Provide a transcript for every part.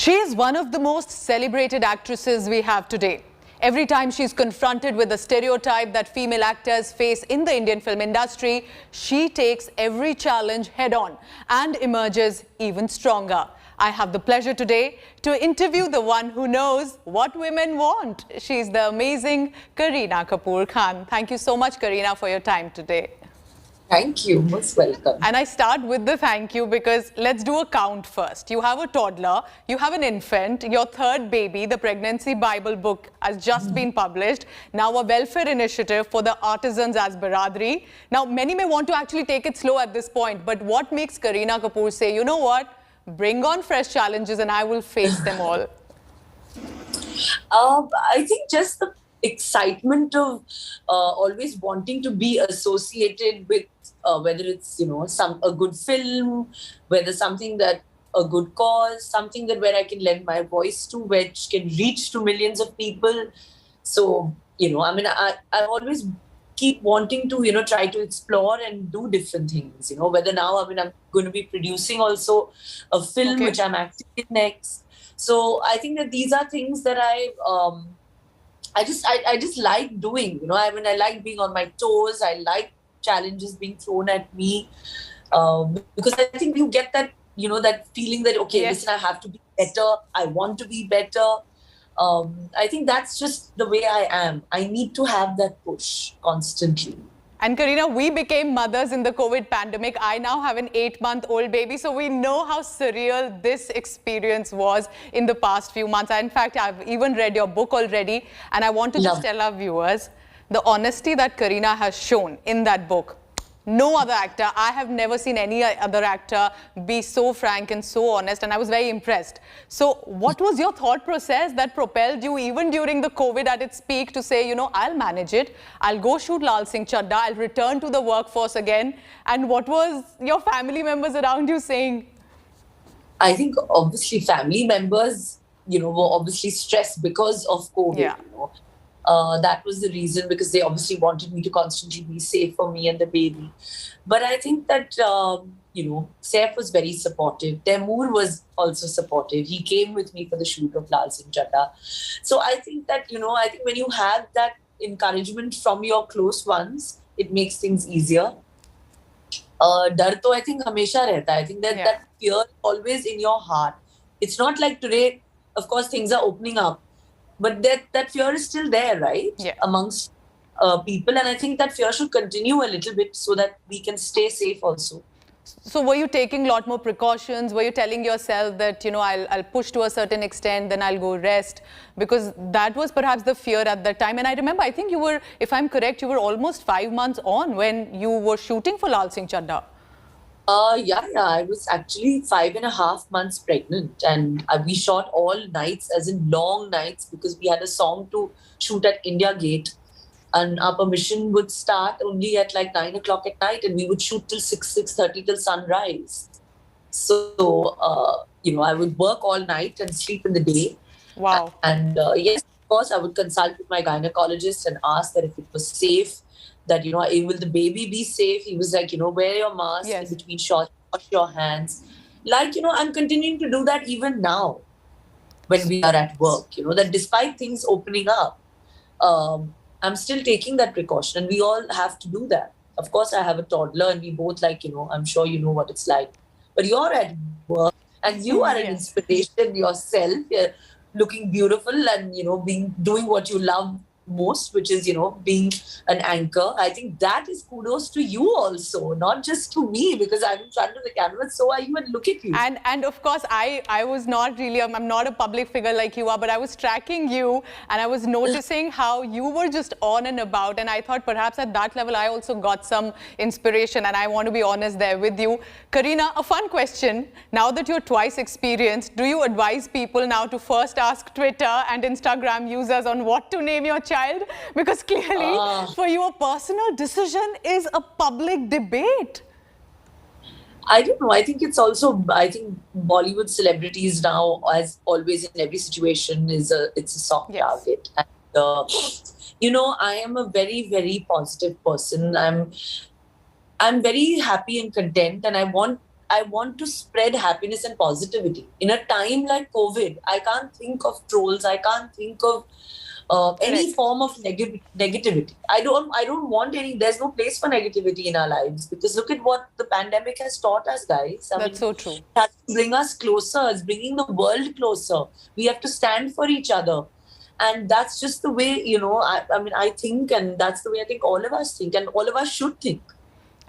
She is one of the most celebrated actresses we have today. Every time she's confronted with the stereotype that female actors face in the Indian film industry, she takes every challenge head-on and emerges even stronger. I have the pleasure today to interview the one who knows what women want. She's the amazing Kareena Kapoor Khan. Thank you so much, Kareena, for your time today. Thank you. Most welcome. And I start with the thank you because let's do a count first. You have a toddler, you have an infant, your third baby, the Pregnancy Bible book has just been published. Now a welfare initiative for the artisans as Biradari. Now many may want to actually take it slow at this point, but what makes Kareena Kapoor say, you know what, bring on fresh challenges and I will face them all? I think just the excitement of always wanting to be associated with whether it's a good film, whether something that a good cause, something that where I can lend my voice to, which can reach to millions of people. So I always keep wanting to try to explore and do different things. Whether now I'm going to be producing also a film which I'm acting in next. So I think that these are things that I just like doing, I like being on my toes. I like challenges being thrown at me because I think you get that, that feeling that, listen, I have to be better. I want to be better. I think that's just the way I am. I need to have that push constantly. And Kareena, we became mothers in the COVID pandemic. I now have an 8-month-old baby, so we know how surreal this experience was in the past few months. In fact, I've even read your book already, and I want to just tell our viewers the honesty that Kareena has shown in that book. No other actor, I have never seen any other actor be so frank and so honest, and I was very impressed. So what was your thought process that propelled you even during the COVID at its peak to say, I'll manage it, I'll go shoot Lal Singh Chaddha, I'll return to the workforce again? And what was your family members around you saying? I think obviously family members, were obviously stressed because of COVID. Yeah. That was the reason, because they obviously wanted me to constantly be safe for me and the baby. But I think that, Saif was very supportive. Taimur was also supportive. He came with me for the shoot of Lal Singh Chaddha. So I think that, I think when you have that encouragement from your close ones, it makes things easier. Dar to I think hamesha rehta hai. I think that that fear always in your heart. It's not like today, of course, things are opening up. But that fear is still there, right? Yeah. Amongst people. And I think that fear should continue a little bit so that we can stay safe also. So were you taking a lot more precautions? Were you telling yourself that, I'll push to a certain extent, then I'll go rest? Because that was perhaps the fear at that time. And I remember, I think you were, if I'm correct, you were almost 5 months on when you were shooting for Lal Singh Chaddha. Yeah. I was actually 5.5 months pregnant, and we shot all nights, as in long nights, because we had a song to shoot at India Gate, and our permission would start only at like 9 o'clock at night, and we would shoot till 6:30 till sunrise. So, I would work all night and sleep in the day. Wow. And yes, of course, I would consult with my gynecologist and ask that if it was safe, that, will the baby be safe? He was like, wear your mask in between shots, wash your hands. Like, I'm continuing to do that even now when we are at work, that despite things opening up, I'm still taking that precaution, and we all have to do that. Of course, I have a toddler and we both I'm sure you know what it's like. But you're at work and you are an inspiration yourself. You're looking beautiful and, doing what you love most, which is being an anchor. I think that is kudos to you also, not just to me, because I'm in front of the camera, so I even look at you. And of course, I was not really, I'm not a public figure like you are, but I was tracking you and I was noticing how you were just on and about, and I thought perhaps at that level I also got some inspiration, and I want to be honest there with you. Kareena, a fun question. Now that you're twice experienced, do you advise people now to first ask Twitter and Instagram users on what to name your child? Because clearly for you a personal decision is a public debate. I don't know. I think it's also, Bollywood celebrities now, as always in every situation, it's a soft target. And, I am a very, very positive person. I'm very happy and content, and I want I want to spread happiness and positivity. In a time like COVID, I can't think of trolls. I can't think of any Correct. form of negativity. I don't want any. There's no place for negativity in our lives, because look at what the pandemic has taught us, guys. That's so true. It has to bring us closer. It's bringing the world closer. We have to stand for each other. And that's just the way, I think, and that's the way I think all of us think, and all of us should think.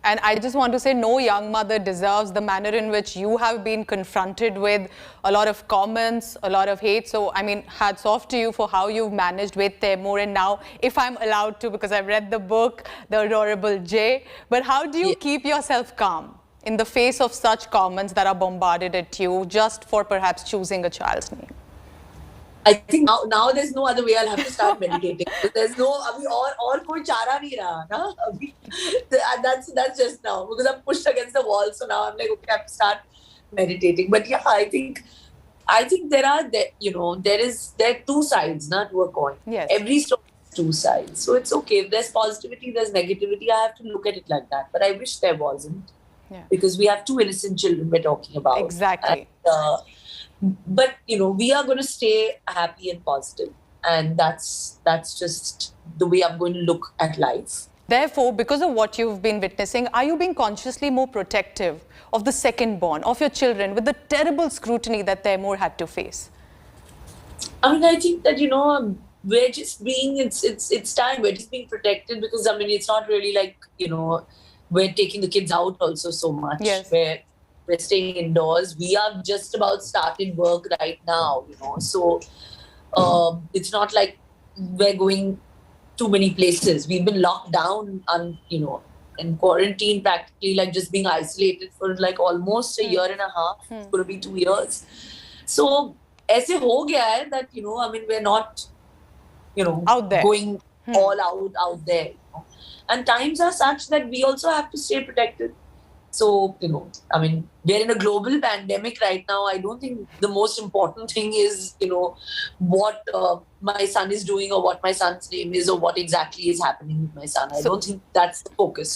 And I just want to say, no young mother deserves the manner in which you have been confronted with a lot of comments, a lot of hate. So, I mean, hats off to you for how you've managed with Taimur. And now, if I'm allowed to, because I've read the book, The Adorable Jay, but how do you keep yourself calm in the face of such comments that are bombarded at you just for perhaps choosing a child's name? I think now there's no other way. I'll have to start meditating. There's no or koi chara nahi raha, na? That's just now, because I'm pushed against the wall. So now I'm like, okay, I have to start meditating. But yeah, I think there are two sides, na, to a coin. Yes. Every story has two sides. So it's okay. If there's positivity, there's negativity. I have to look at it like that. But I wish there wasn't. Yeah. Because we have two innocent children we're talking about. Exactly. And, but we are going to stay happy and positive, and that's just the way I'm going to look at life. Therefore, because of what you've been witnessing, are you being consciously more protective of the second born, of your children, with the terrible scrutiny that Taimur had to face? I mean, I think that we're just being it's time. We're just being protected, because it's not really like we're taking the kids out also so much. Yes. We're staying indoors. We are just about starting work right now, So it's not like we're going too many places. We've been locked down and, in quarantine practically, like just being isolated for like almost a year and a half. It's going to be 2 years. So, aise ho gaya hai that, we're not, out there, going all out there. And times are such that we also have to stay protected. So, we're in a global pandemic right now. I don't think the most important thing is, what my son is doing or what my son's name is or what exactly is happening with my son. I don't think that's the focus.